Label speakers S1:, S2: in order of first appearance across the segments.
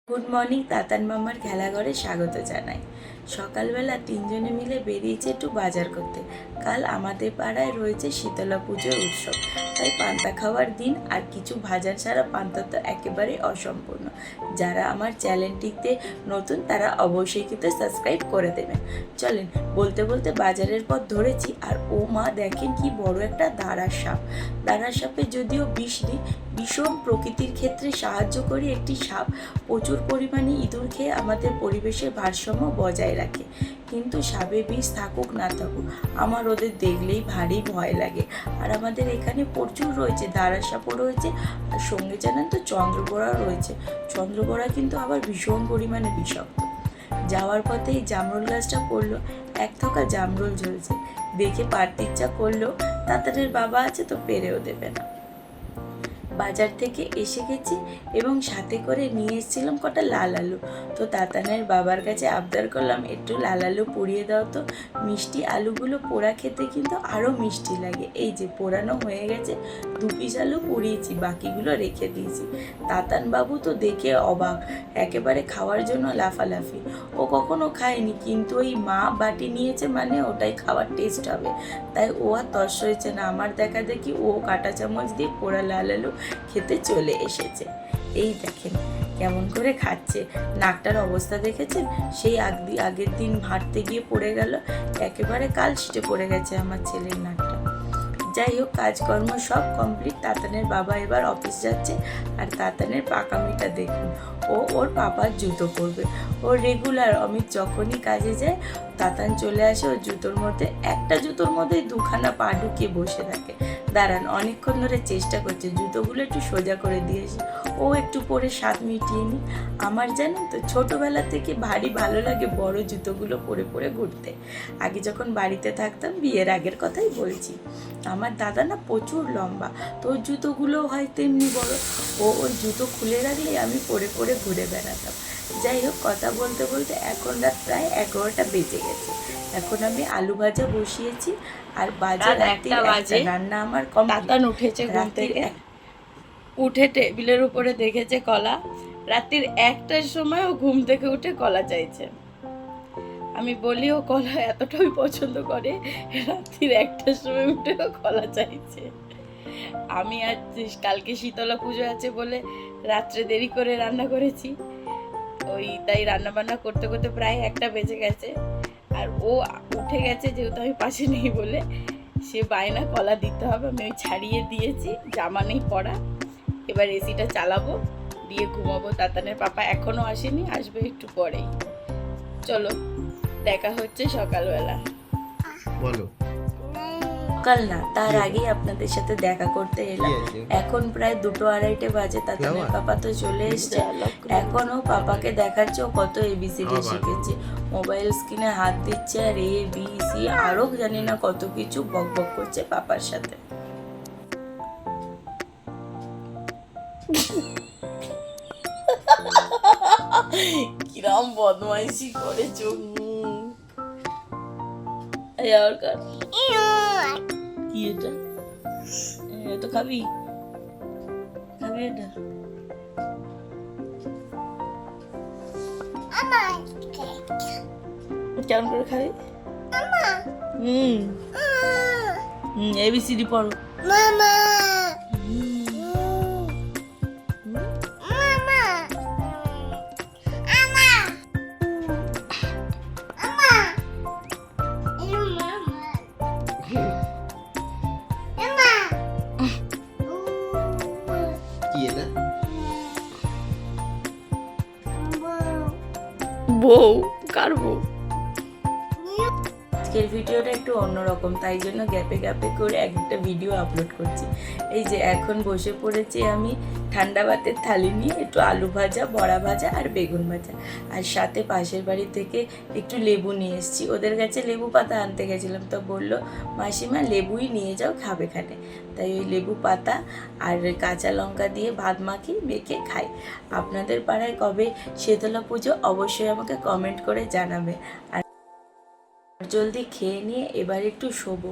S1: Good morning, Tatan মামার খেলাঘরে স্বাগত জানাই। সকালবেলা তিনজনে মিলে বেরিয়েছে একটু বাজার করতে। কাল আমাদের পাড়ায় রয়েছে শীতলা পুজোর উৎসব, তাই পান্তা খাওয়ার দিন, আর কিছু ভাজা ছাড়া পান্তা তো একেবারে অসম্পূর্ণ। যারা আমার চ্যানেলটিতে নতুন তারা অবশ্যই কিন্তু সাবস্ক্রাইব করে দেবেন। চলেন, বলতে বলতে বাজারের পথ ধরেছি, আর ও মা দেখেন কি বড় একটা দাঁড়ার সাপ। দাঁড়ার সাপে যদিও বিষ নেই, ভীষণ প্রকৃতির ক্ষেত্রে সাহায্য করে একটি সাপ। প্রচুর পরিমাণে ইঁদুর খেয়ে আমাদের পরিবেশের ভারসাম্য বজায় রাখে, কিন্তু সাপে বিষ থাকুক না থাকুক আমার ওদের দেখলেই ভারী ভয় লাগে। আর আমাদের এখানে প্রচুর রয়েছে, দাঁড়ার সাপও রয়েছে, আর সঙ্গে জানেন তো চন্দ্রবোড়াও রয়েছে। চন্দ্রবোড়া কিন্তু আবার ভীষণ পরিমাণে বিষাক্ত। যাওয়ার পথে এই জামরুল গাছটা পড়লো, এক থোকা জামরুল ঝুলছে, দেখে পারতে ইচ্ছা করলো, তাতানের বাবা আছে তো পেরেও দেবে না। বাজার থেকে এসে গেছি এবং সাথে করে নিয়ে এসেছিলাম কটা লাল আলু। তো তাতানের বাবার কাছে আবদার করলাম, একটু লাল আলু পুড়িয়ে দাও তো। মিষ্টি আলুগুলো পোড়া খেতে কিন্তু আরও মিষ্টি লাগে। এই যে পোড়ানো হয়ে গেছে, 2 পিস আলু পুড়িয়েছি, বাকিগুলো রেখে দিয়েছি। তাতান বাবু তো দেখে অবাক, একেবারে খাওয়ার জন্য লাফালাফি। ও কখনো খায়নি, কিন্তু ওই মা বাটি নিয়েছে মানে ওটাই খাওয়ার টেস্ট হবে, তাই ও আর তর্স হয়েছে না। আমার দেখা দেখি ও কাঁটা চামচ দিয়ে পোড়া লাল আলু খেতে চলে এসেছে। এই দেখেন কেমন করে খাচ্ছে, নাকটার অবস্থা দেখেছেন? সেই আগের দিন হাঁটতে গিয়ে পড়ে গেল, একেবারে কালশিটে পড়ে গেছে আমার ছেলের নাকটা। যাই হোক, কাজকর্ম সব কমপ্লিট। তাতানের বাবা এবার অফিস যাচ্ছে, আর তাতানের পাকামিটা দেখুন, ও ওর পাপার জুতো পরবে। ও রেগুলার অমিত যখনই কাজে যায়, তাতান চলে আসে ওর জুতোর মধ্যে, একটা জুতোর মধ্যে 2খানা পা ঢুকিয়ে বসে থাকে। দাঁড়ান, অনেকক্ষণ ধরে চেষ্টা করছে জুতোগুলো একটু সোজা করে দিয়েছে, ও একটু পরে স্বাদ মিটিয়ে নি। আমার জানেন তো ছোটোবেলা থেকে ভারী ভালো লাগে বড় জুতোগুলো পরে পরে ঘুরতে। আগে যখন বাড়িতে থাকতাম, বিয়ের আগের কথাই বলছি, আমার দাদা না প্রচুর লম্বা, তো ওর জুতোগুলো হয় তেমনি বড়। ওর জুতো খুলে রাখলে আমি পরে পরে ঘুরে বেড়াতাম। যাই হোক, কথা বলতে বলতে এখন রাত প্রায় 11টা বেজে গেছে। এখন আমি আলু ভাজা বসিয়েছি, আর বাজে রান্না আমার কম।
S2: তাতান উঠেছে ঘুম থেকে, উঠে টেবিলের উপরে দেখেছে কলা। রাত্রির 1টার সময় ও ঘুম থেকে উঠে কলা চাইছে। আমি বলি ও কলা এতটাই পছন্দ করে, রাত্রির 1টার সময় উঠে ও কলা চাইছে। আমি আজ কালকে শীতলা পুজো আছে বলে রাত্রে দেরি করে রান্না করেছি, তাই রান্না বান্না করতে করতে প্রায় 1টা বেজে গেছে। আর ও উঠে গেছে, যেহেতু আমি পাশে নেই বলে সে বায়না কলা দিতে হবে। আমি ছাড়িয়ে দিয়েছি, জামা নেই পরা। এবার এসিটা চালাবো, দিয়ে ঘুমাবো। তাতানের পাপা এখনো আসেনি, আসবে একটু পরেই। চলো, দেখা হচ্ছে সকালবেলা।
S3: বলো।
S1: সকাল না, তার আগেই আপনাদের সাথে দেখা করতে এলাম। এখন প্রায় 2-2:30 বাজে। তাতানের পাপা তো চলে এসছে, এখনও পাপাকে দেখাচ্ছে ও কত ABCD শিখেছে। মোবাইল স্ক্রিনে হাত দিচ্ছে, আর ABC আরও জানি না কত কিছু বক বক করছে পাপার সাথে। কিরম বদমাইশি করে চোখ কি এটা? এটা খাবি? খাবি এটা? কেমন করে খাবি? ABCD পড়ো।
S2: বউ? কার বউ?
S1: আজকের ভিডিওটা একটু অন্যরকম, তাই জন্য গ্যাপে গ্যাপে করে একটা ভিডিও আপলোড করছি। এই যে এখন বসে পড়েছি আমি ঠান্ডা ভাতের থালি নিয়ে, একটু আলু ভাজা, বড়া ভাজা আর বেগুন ভাজা, আর সাথে পাশের বাড়ি থেকে একটু লেবু নিয়ে এসেছি। ওদের কাছে লেবু পাতা আনতে গেছিলাম, তো বললো মাসিমা লেবুই নিয়ে যাও, খাবে খানে। তাই ওই লেবু পাতা আর কাঁচা লঙ্কা দিয়ে ভাত মেখে খাই। আপনাদের পাড়ায় কবে শীতলা পুজো অবশ্যই আমাকে কমেন্ট করে জানাবে। আর জলদি খেয়ে নিয়ে এবার একটু শোবো,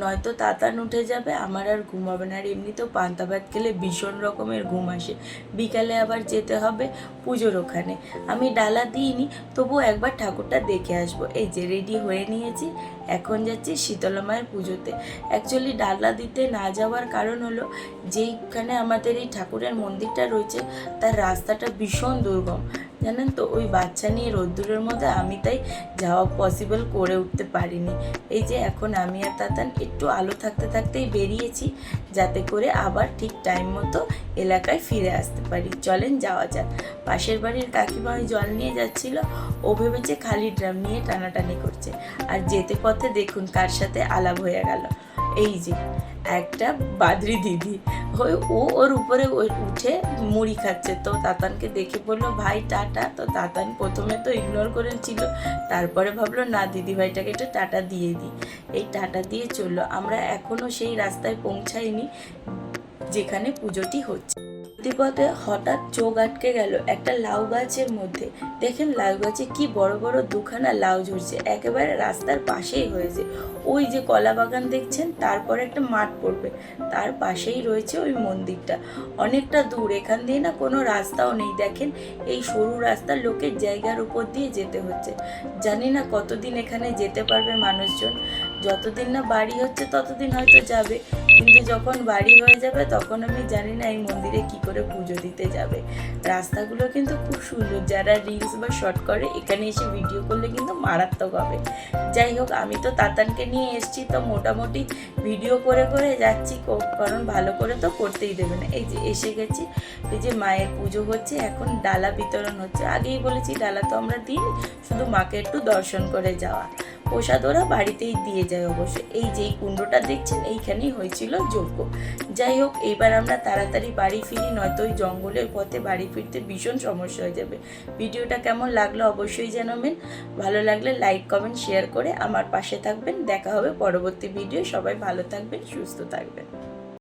S1: নয়তো তাতান উঠে যাবে, আমার আর ঘুম হবে না। আর এমনিতেও পান্তা ভাত খেলে ভীষণ রকমের ঘুম আসে। বিকালে আবার যেতে হবে পুজোর ওখানে। আমি ডালা দিইনি, তবুও একবার ঠাকুরটা দেখে আসবো। এই যে রেডি হয়ে নিয়েছি, এখন যাচ্ছি শীতলা মায়ের পুজোতে। অ্যাকচুয়ালি ডালা দিতে না যাওয়ার কারণ হলো, যেইখানে আমাদের এই ঠাকুরের মন্দিরটা রয়েছে তার রাস্তাটা ভীষণ দুর্গম, জানেন তো। ওই বাচ্চা নিয়ে রোদ্দুরের মধ্যে আমি তাই যাওয়া পসিবল করে উঠতে পারিনি। এই যে এখন আমি আর তাতান একটু আলো থাকতে থাকতেই বেরিয়েছি, যাতে করে আবার ঠিক টাইম মতো এলাকায় ফিরে আসতে পারি। চলেন যাওয়া যাক। পাশের বাড়ির কাকিমা ওই জল নিয়ে যাচ্ছিল, ও ভেবেছে খালি ড্রাম নিয়ে টানাটানি করছে, আর যেতে পথে দেখুন কার সাথে আলাপ হয়ে গেল। এই যে একটা বাদরি দিদি, ও ওর উপরে উঠে মুড়ি খাচ্ছে। তো তাতানকে দেখে বললো ভাই টাটা। তো তাতান প্রথমে তো ইগনোর করেছিল, তারপরে ভাবলো না দিদিভাইটাকে একটু টাটা দিয়ে দিই। এই টাটা দিয়ে চললো। আমরা এখনও সেই রাস্তায় পৌঁছাইনি যেখানে পুজোটি হচ্ছে। পথে হঠাৎ চোখ আটকে গেল একটা লাউ গাছের মধ্যে। দেখেন লাউ গাছে কি বড় বড় দুখানা লাউ ঝরছে, একেবারে রাস্তার পাশেই হয়েছে। ওই যে কলা বাগান দেখছেন, তারপর একটা মাঠ পড়বে, তার পাশেই রয়েছে ওই মন্দিরটা। অনেকটা দূর, এখান দিয়ে না কোনো রাস্তাও নেই। দেখেন এই সরু রাস্তার লোকের জায়গার উপর দিয়ে যেতে হচ্ছে। জানি না কতদিন এখানে যেতে পারবে মানুষজন। যতদিন না বাড়ি হচ্ছে ততদিন হয়তো যাবে, কিন্তু যখন বাড়ি হয়ে যাবে তখন আমি জানি না এই মন্দিরে কি করে পুজো দিতে যাবে। রাস্তাগুলো কিন্তু খুব সুন্দর, যারা রিলস বা শর্ট করে এখানে এসে ভিডিও করলে কিন্তু মারাত্মক হবে। যাই হোক, আমি তো তাতানকে নিয়ে এসেছি, তো মোটামুটি ভিডিও করে করে যাচ্ছি, কারণ ভালো করে তো করতেই দেবে না। এই যে এসে গেছি, এই যে মায়ের পুজো হচ্ছে, এখন ডালা বিতরণ হচ্ছে। আগেই বলেছি ডালা তো আমরা দিই, শুধু মাকে একটু দর্শন করে যাওয়া। প্রসাদ ওরা বাড়িতেই দিয়ে যায় অবশ্য। এই যেই কুণ্ডটা দেখছেন এইখানেই হয়েছিল যজ্ঞ। যাই হোক, এইবার আমরা তাড়াতাড়ি বাড়ি ফিরি, নয়তো ওই জঙ্গলের পথে বাড়ি ফিরতে ভীষণ সমস্যা হয়ে যাবে। ভিডিওটা কেমন লাগলো অবশ্যই জানাবেন। ভালো লাগলে লাইক কমেন্ট শেয়ার করে আমার পাশে থাকবেন। দেখা হবে পরবর্তী ভিডিও। সবাই ভালো থাকবেন, সুস্থ থাকবেন।